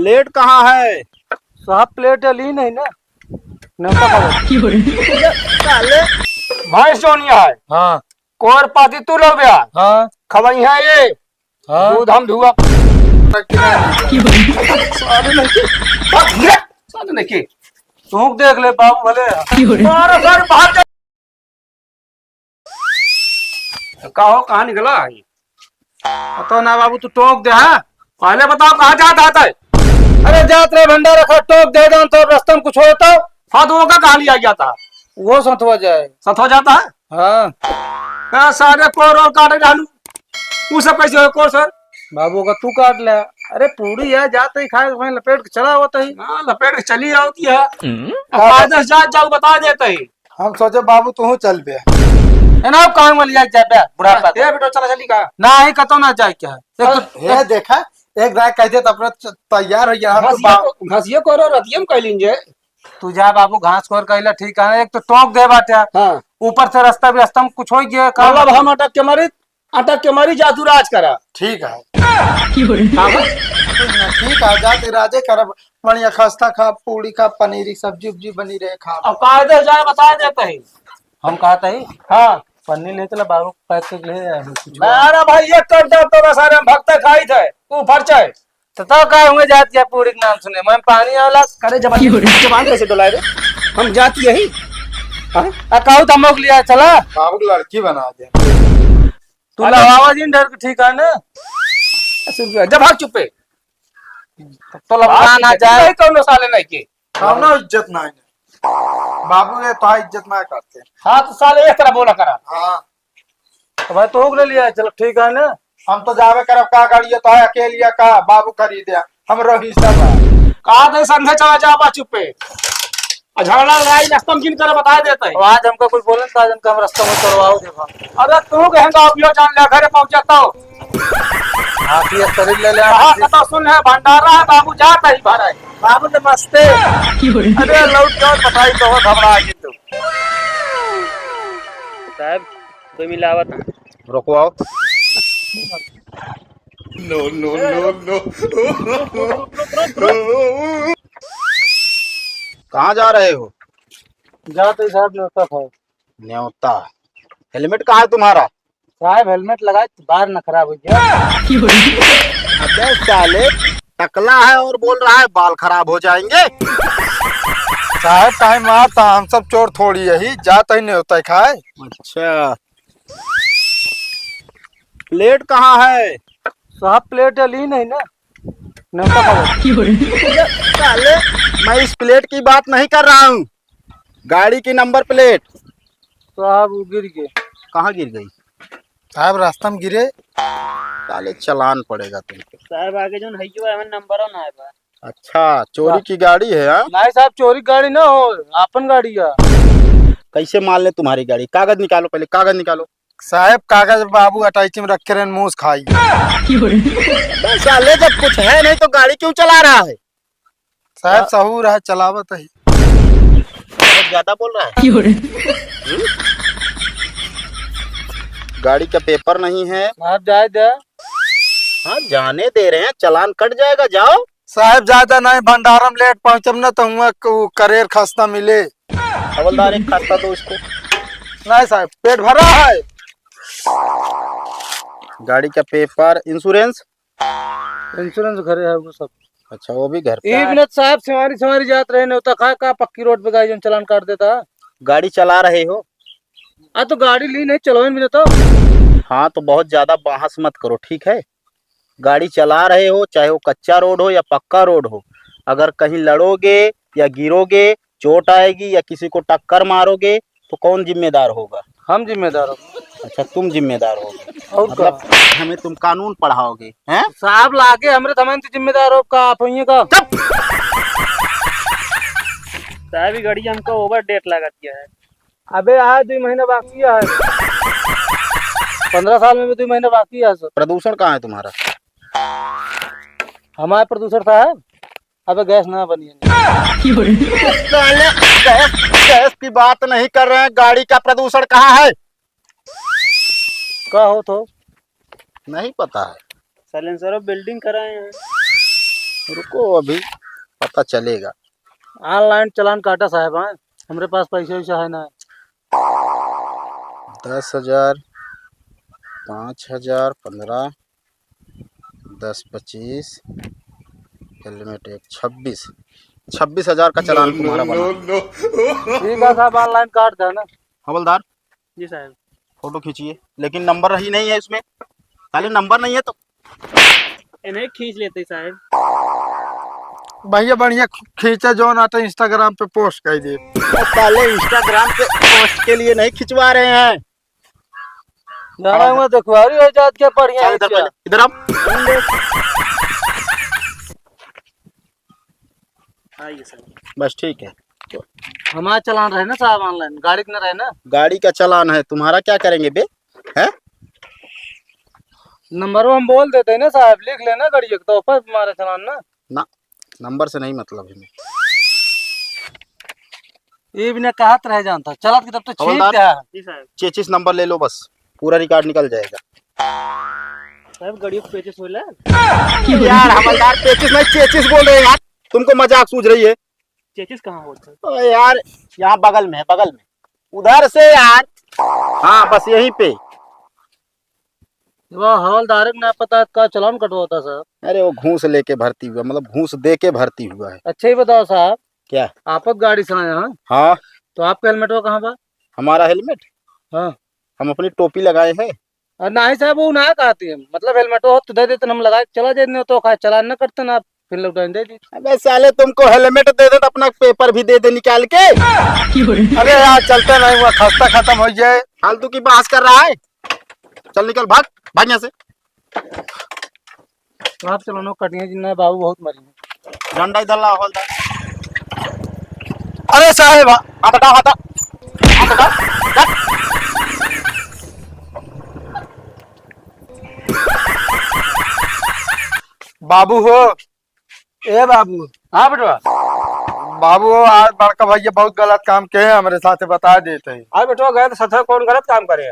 Plate कहाँ है? साहब प्लेट ली नहीं ना। नौका साले भैंस जोनिया है। हाँ कोर पाती तू लो गया। हाँ खवई है ये। हाँ दूध हम धुआ। साले नहीं की। तूक देख ले बाबू भले। मारो सर बाहर जा। कहो कहाँ निकला? तो ना बाबू तू टोक दे। हाँ पहले बताओ कहाँ जाता है? अरे जात रे भंडारा खा टोक दे दो तो रास्ते में कुछ हो तो फादुओं का कहाँ लिया गया था? वो संतवा जाए। सत हो जाता है। हाँ हाँ, सारे कोर और काटे डालू। वो सब कैसे हो कोर सर? बाबू का तू काट ले। अरे पूरी है जाते ही खाए वहीं लपेट के चला होता ही। हाँ, लपेट के चली होती है। कायदे से जाओ बता देते ही। हम सोचे बाबू तू चल बे ना कहाँ में लिया जाए बे बुढ़ापा ये बेटो चला चली का। ना ही कतो ना जाए क्या ये देखा एक राय कहते तो अपना तैयार हो गया। घसिए कोरो रतियम कह लीजिए। तू जा बाबू घास खोर कहला ठीक है। एक तो टोक दे बाटे हाँ, ऊपर से रास्ता भी रास्ता में कुछ हो गया मतलब हम अटक के मरी जादू राज करा। ठीक है हाँ, ठीक है जाते राजे करब बढ़िया खस्ता खा पूरी खा पनीरी सब्जी उब्जी बनी रहे खा। अब कायदे से जाए बता देते ही। हम कहते ही हाँ, पन्नी ले चला बाबू पैक के ले आए कुछ अरे भाई ये कर दो तो सारे हम भक्त खाई थे तू फरचे। तो का हुए जात या पूरी के नाम सुने मैं पानी वाला करे जबान कैसे डोलाए रे? हम जाती यही। कहू तो हम लिया चला बाबू को लड़की बना दे। तू लवावा दिन डर के ठीक है ना। जब भाग चुपे तो लगा ना जाए कौन साले नहीं की। हम ना इज्जत ना है बाबू ये तो इज्जत ना करते। हाँ तो साले एक तरह बोला करा। हाँ तो भाई तो ले लिया चलो ठीक है ना। हम तो जावे करब का गाड़ी तो है अकेलिया का बाबू खरीदे हमरो हिस्सा बा। कहा थे संधे चला जा चुपे झगड़ा लड़ाई रास्ता में कर बता देते हैं। आज हमको कुछ बोले तो आज हमका रास्ता में करवाओ देखो। अरे तू कहेंगा अभियो जान ले घरे पहुंच जाता हो। हाथी शरीर ले ले हाँ तो सुन है भंडारा है बाबू जाता ही भरा बाबू नमस्ते। अरे लौट के और बताई तो घबरा गई तू। साहब कोई मिलावत रुकवाओ। कहाँ जा रहे हो? जाते साहब न्योता था। न्योता? हेलमेट कहाँ है तुम्हारा? साहब हेलमेट लगाए बाहर न खराब हो गया। अबे साले टकला है और बोल रहा है बाल खराब हो जाएंगे। साहब टाइम आता हम सब चोर थोड़ी यही जाता ही नहीं होता है खाए। अच्छा प्लेट कहाँ है? साहब प्लेट ली नहीं ना। न्योता साले मैं इस प्लेट की बात नहीं कर रहा हूँ। गाड़ी की नंबर प्लेट। साहब वो गिर गए। कहाँ गिर गई? साहब रास्ता में गिरे। साले चालान पड़ेगा तुमको। साहब आगे जो नंबर ना है। अच्छा चोरी की गाड़ी है? हाँ नहीं साहब चोरी गाड़ी ना हो अपन गाड़ी है। कैसे मान ले तुम्हारी गाड़ी? कागज निकालो पहले कागज निकालो। साहब कागज बाबू अटैची में रख के मूस खाई। साले जब कुछ है नहीं तो गाड़ी क्यों चला रहा है? साहब सहूर है चलावत है। बहुत ज्यादा बोल रहा है। गाड़ी का पेपर नहीं है। साहब जाए दे। हाँ जाने दे रहे हैं चालान कट जाएगा जाओ। साहब ज्यादा नहीं भंडारम लेट पहुंचम ना तो हुआ करेर खस्ता मिले। हवलदार एक खाता दो इसको। नहीं साहब पेट भरा है। गाड़ी का पेपर इंश्योरेंस घरे है वो सब। अच्छा वो भी घर पे एक मिनट साहब सवारी जात रहे नहीं का का पक्की रोड पे गाड़ी चलान काट देता। गाड़ी चला रहे हो? तो गाड़ी ली नहीं चलो मिले तो। हाँ तो बहुत ज्यादा बहस मत करो ठीक है। गाड़ी चला रहे हो चाहे वो कच्चा रोड हो या पक्का रोड हो, अगर कहीं लड़ोगे या गिरोगे चोट आएगी या किसी को टक्कर मारोगे तो कौन जिम्मेदार होगा? हम जिम्मेदार हो। अच्छा तुम जिम्मेदार होगे और मतलब हमें तुम कानून पढ़ाओगे हैं? साहब लागे हमरे तमन जिम्मेदार हो का आप का। साहब गाड़ी हमको ओवर डेट लगा दिया है। अबे आज 2 महीना बाकी है। 15 साल में भी 2 महीना बाकी है। प्रदूषण कहाँ है तुम्हारा? हमारे प्रदूषण साहब अबे गैस ना बनी। गैस की बात नहीं कर रहे हैं, गाड़ी का प्रदूषण कहाँ है? का हो तो नहीं पता है। साइलेंसर बिल्डिंग कराए हैं। रुको अभी पता चलेगा। ऑनलाइन चालान काटा साहब। हाँ, हमारे पास पैसे वैसा है ना। 10,000, 5,000, 15, 10, 25, हेलमेट एक 26,000 का चालान तुम्हारा बना। ठीक है साहब, ऑनलाइन काट दे ना। हवलदार जी साहब। फोटो खींचिए, लेकिन नंबर ही नहीं है इसमें, पहले नंबर नहीं है तो इन्हें खींच लेते साहब। भैया बढ़िया खींचा जो ना तो इंस्टाग्राम पे पोस्ट कर दे। पहले इंस्टाग्राम पे पोस्ट के लिए नहीं खिंचवा रहे हैं। जाना हुआ देखवारी हो जात क्या बढ़िया है इधर क्या? पहले इधर आप। आइए सर। बस ठीक है। हमारा चालान रहे ना साहब, ऑनलाइन गाड़ी के ना रहे ना। गाड़ी का चालान है, तुम्हारा क्या करेंगे बे? है नंबर हम बोल देते हैं ना साहब, लिख लेना गाड़ी के तो ऊपर हमारा चालान ना। ना, नंबर से नहीं मतलब है। ये भी ने कहत रह जानता चला की तब तो छीन हवलदार। क्या। जी साहब। चेचिस नंबर ले लो, बस पूरा रिकॉर्ड निकल जाएगा। साहब गाड़ी पे पेचेस होला। यार हवलदार पेचिस नहीं चेचिस बोल रहे हैं यार, तुमको मजाक सूझ रही है? चेचिस कहाँ होता है? ओ यार यहाँ बगल में है, बगल में उधर से यार। हाँ बस यहीं पे। वो हवलदार को ना पता का चालान कटवाता सर। अरे वो घूस लेके भर्ती हुआ, मतलब घूस दे के भर्ती हुआ है। अच्छा ही बताओ साहब, क्या? आप गाड़ी चलाए? हाँ हाँ तो आपका हेलमेट वो कहाँ बा? हमारा हेलमेट, हाँ हम अपनी टोपी लगाए हैं। नहीं साहब वो ना कहती है, मतलब हेलमेट हो तो दे देते हम लगा के चला जाते, तो खा चालान न करते ना, फिर लौटा दे दी। अबे साले तुमको हेलमेट दे दे तो अपना पेपर भी दे दे निकाल के। अरे यार चलते नहीं हुआ, खस्ता खत्म हो जाए। फालतू की बहस कर रहा है, चल निकल, भाग भाग यहाँ से। आप चलानो कटिया जिन्ना बाबू बहुत मरी। झंडा इधर ला हवलदार। अरे साहेब हाथ हटाओ, हाथ हाथ हटाओ, हट। बाबू हो, ए बाबू। हाँ बेटवा। बाबू हो, आज बड़का भैया बहुत गलत काम किए हैं हमारे साथ, बता देते हैं। आज बेटवा गए तो सथा कौन गलत काम करे?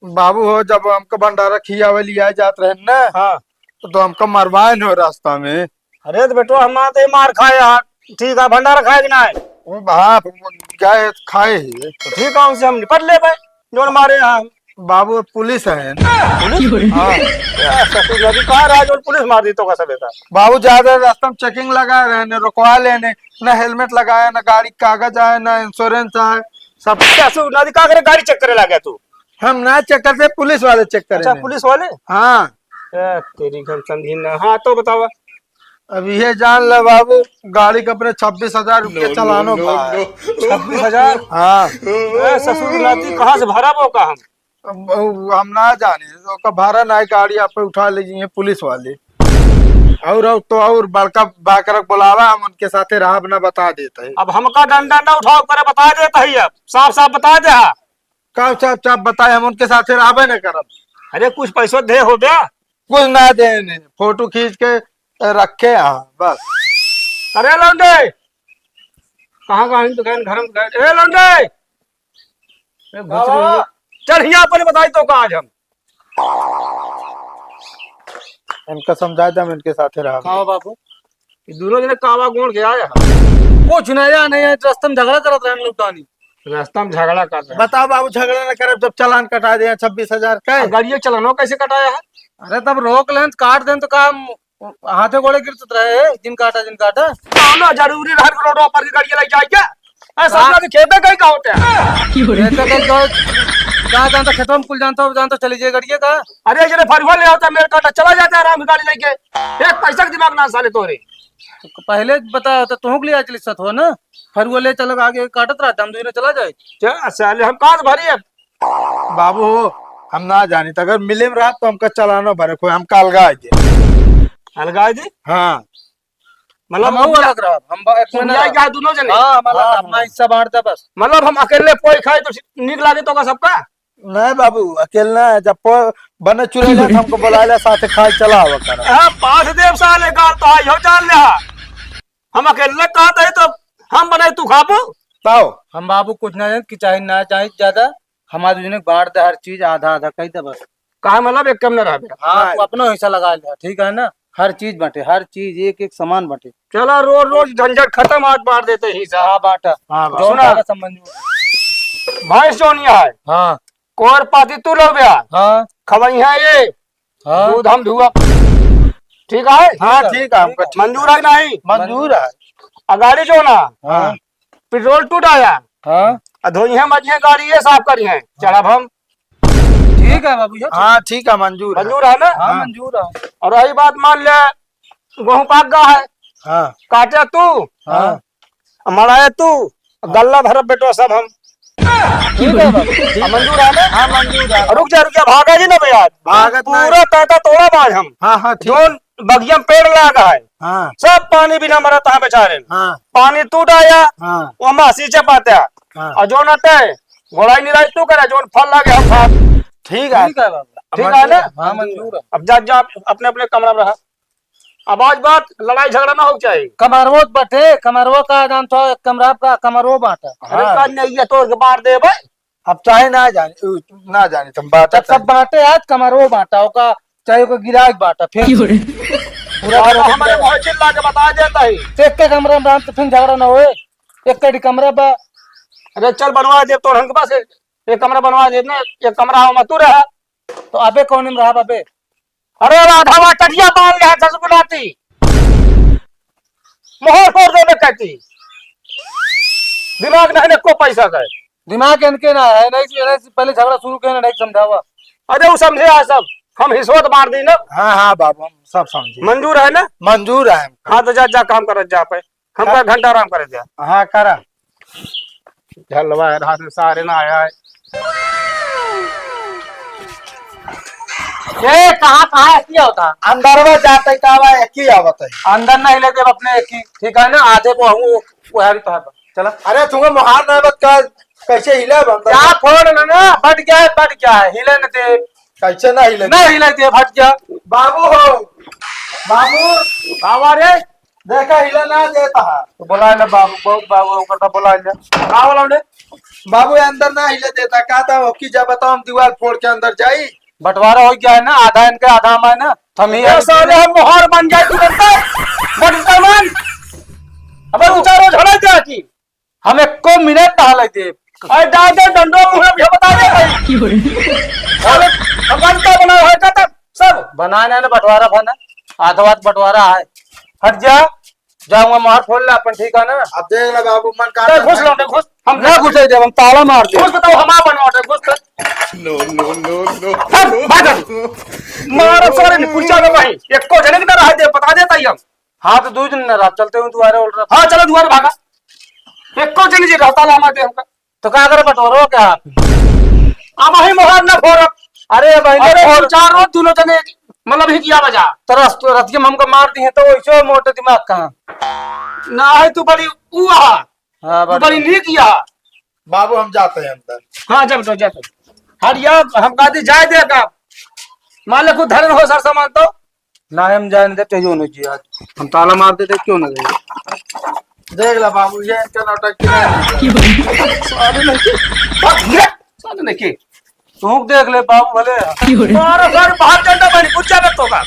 बाबू हो, जब हमको भंडारा खियावे लिया जात रहे ना, हाँ। तो हमको मरवाए हो रास्ता में। अरे तो बेटवा हम आते मार खाए यार, ठीक है भंडारा खाए कि ना है? हाँ गए खाए ही। तो ठीक है उनसे हम निपट ले भाई, जो मारे यहाँ। बाबू पुलिस है। पुलिस? हाँ ससुर नदी कहाँ रहा जो पुलिस मार दी तो कैसा बेटा? बाबू ज्यादा रास्ता में चेकिंग लगा रहे हैं, रुकवा लेने, न हेलमेट लगाया, न गाड़ी कागज आए, न इंश्योरेंस आए, सब। ससुर नदी कहाँ करे गाड़ी चेक करे लगा तू? हम ना चेक करते, पुलिस वाले चेक अच्छा करेंगे। पुलिस वाले? हाँ तेरी घर समझी ना। हाँ तो बताओ। अब ये जान ले बाबू, गाड़ी का अपने 26,000 रुपये चलानो बा। 26,000? हाँ ससुर नदी कहाँ से भरा वो का हम? अब हम ना जाने तो का भाड़ा ना है, गाड़ी आप पे उठा लीजिए पुलिस वाले। और तो और बड़का बाकरक बुलावा, हम उनके साथे राह ना बता देते हैं। अब हमका डंडा न उठाओ करे बता देता ही, अब साफ साफ बता दे। हाँ कब साहब चाप बताए, हम उनके साथे राह न करब। अरे कुछ पैसों दे हो गया? कुछ ना देने, फोटो खींच के रखे। हाँ बस। अरे लौंडे कहाँ का दुकान घर में गए? ए लौंडे ए, घुस रही है। चल यहाँ पर बताई तो का आज हम इनका समझा दे, हम इनके साथे राह। हाँ बाबू। ये दोनों जने कावा गोड़ के आया। कुछ नहीं नहीं है, रास्ते में झगड़ा करत रहे लुटानी। रास्ता में झगड़ा कर रहे बताओ बाबू, झगड़ा न करे, जब चालान कटा दे 26,000 का। हैं। गाड़ियों चलानो कैसे कटाया है? अरे तब रोक लें काट दें तो काम हाथे घोड़े गिरते रहे, जिन काटा। ना जरूरी रहा करोड़ों पर की गाड़ियां लग जाए क्या? ऐसा ना खेत कहीं का होता है। जहाँ जानता खेतों में कुल जानता चली जाए गाड़िया का। अरे जरे फरुआ ले आता मेरे काटा चला जाता है आराम से गाड़ी लेके। एक पैसा का दिमाग ना साले तोरे। तो पहले बता तो तुम लिया चली सत हो ना, फिर वो ले चलो आगे काटत रहता, हम दूर चला जाए। क्या साले हम कहाँ से भरी है? बाबू हम ना जानी, तो अगर मिले में रहा तो हमका चलाना भरे, कोई हमका अलगा दे। अलगाए दी? हाँ मतलब हम अलग रहा, हम क्या दोनों जने? हाँ मतलब अपना हिस्सा बांटता बस। मतलब हम अकेले कोई खाए तो नीक लागे तो का सबका? नहीं बाबू अकेला है, जब बने चुरे तो हमको बुला ले, साथे खाए चला हुआ कर। हाँ पांच देव साले का तो आई हो जान ले। हम अकेले कहते तो हम बने तू खाबो। बताओ हम बाबू कुछ ना कि चाहे ना चाहे ज्यादा, हमारे ने बांट दे हर चीज आधा आधा कही दे बस। कहा मतलब एक कम न रहा। हाँ तू अपना हिस्सा लगा लिया, ठीक है ना? हर चीज बांटे, हर चीज एक एक सामान बांटे। चला रोज रोज झंझट खत्म, आज बांट देते ही साहब। हाँ बांटा। हाँ जो सुना। उनका सब मंजूर। भैंस जोनिया है, हाँ कोर पाती तू लो ब्याह, हाँ खवई है ये, हाँ दूध हम धुआ। ठीक है, हाँ ठीक है, हमको मंजूर है कि नहीं? मंजूर है। गाड़ी जो ना हाँ पेट्रोल टूट आया, हाँ धोई है मजिए गाड़ी ये साफ करी है, चढ़ब हम। ठीक है बाबू जी। हाँ ठीक है, मंजूर है। मंजूर है ना? हाँ मंजूर है। और रही बात, मान ले गेहूं पाक गा है, हाँ काटे तू, हाँ मड़ाए तू, गल्ला भर बेटो सब हम। ठीक है बाबू। मंजूर है ना? हाँ मंजूर है। रुक जा भागा जी ना भैया, भागत नहीं। पूरा ताता तोड़ा बाज हम। हाँ हाँ ठीक। जो बगिया में पेड़ लगा है, हाँ सब पानी बिना मरा था बेचारे। हाँ पानी टूट आया, हाँ वो मासी चपाता, हाँ और जो नटे घोड़ाई निराज तू करे, जो फल लागे हम खा। ठीक है। ठीक है बाबू। ठीक है ना? हाँ मंजूर है। अब जा जा अपने अपने कमरा में रहा। अब आज बात लड़ाई झगड़ा ना हो चाहिए। कमरवो बटे, कमरवो का नाम था, एक कमरा का कमरवो बांटा। अरे का नहीं है तो बांट दे भाई। अब चाहे ना जाने तुम बात जब सब बांटे आज कमरवो बांटा होगा, चाहे को गिराज बांटा, फिर पूरा और हमारे मोहचिल ला के बता देता है। एक के कमरा में बांट, फिर झगड़ा ना होए। एक के कमरा बा। अरे चल बनवा दे, तो हमके पास एक कमरा बनवा दे ना, एक कमरा हम तू रहा। तो अबे कौन में रहा बाबे? अरे राधा टटिया बांध ले दस गुलाती, मोहर फोड़ दे में कहती, दिमाग नहीं को पैसा का। दिमाग इनके ना है, नहीं पहले झगड़ा शुरू किया ना, नहीं समझावा। अरे वो समझे आ सब, हम हिस्सोत मार दी ना। हाँ हाँ बाबू, हम सब समझे। मंजूर है ना? मंजूर है। हाँ तो जा जा काम कर, जा पे हम का घंटा आराम करे जा। हाँ करा। झलवा है रात में सारे ना आया है। ये कहाँ किया होता? अंदर में जाते कावा एक ही आवत है। अंदर नहीं लेते अपने एक ही, ठीक है ना? आधे को हूँ वो है तो चला। अरे तुम्हें मुहार ना बत का कैसे हिले बंदा? क्या फोड़ ना, फट गया है, फट गया है, हिले न दे, कैसे ना हिले? नहीं हिले दे, फट गया। बाबू हो, बाबू बाबा रे देखा हिले ना देता है। तो बोला ना बाबू, बहुत बाबू करता, बोला ना का बोला ने? बाबू अंदर ना हिले देता, कहता हो कि जब बताओ हम दीवार फोड़ के अंदर जाई। बंटवारा हो गया है ना, आधा इनका आधा हमारा ना, हम ही साले हम मोहर बन जाए तुरंत बड़ी मन। अबे उचारो झड़ा जा की हम एक को मिनट टहले दे। अरे दादा डंडो मुंह में बता दे भाई। अरे भगवान का बना है का तब सब बनाना है ना, बंटवारा बना, आधा बात बंटवारा है। हट जा, जाऊंगा मार फोड़ ले अपन, ठीक है ना? अब देख ले बाबू, मन चल का घुस लौटे घुस, हम ना घुसे जब हम ताला मार दे। घुस बताओ हम बनवा दे घुस कर। नो नो नो नो मारो सारे ने पूछा ना भाई, एक को जने के रहा दे बता देता ही हम। हाँ तो 2 दिन ना रात चलते हुए तुम्हारे उड़ रहा। हाँ चलो दुआर भागा, एक को जने जी रहता ला माते हमका। तो क्या करे बंटवारा क्या? अब ही मोहर ना फोड़। अरे भाई अरे फोड़ चार रोज दोनों जने मतलब ही किया बजा तो रतिया हमको मार दी है, तो वैसे मोटे दिमाग कहाँ? ना है तू बड़ी उआ, हाँ तू बड़ी नहीं किया। बाबू हम जाते हैं अंदर। हाँ जब तो जब हरिया हम कहते जाए देगा, मान ले खुद धरन हो सर सामान तो ना हम जाने देते क्यों नहीं जी, आज हम ताला मार देते क्यों ना गए? देख ले बाबू, ये इनका नाटक साले ने की तू देख ले बाबू भले। मारो सर बाहर चलता बनी कुछ जाने तो का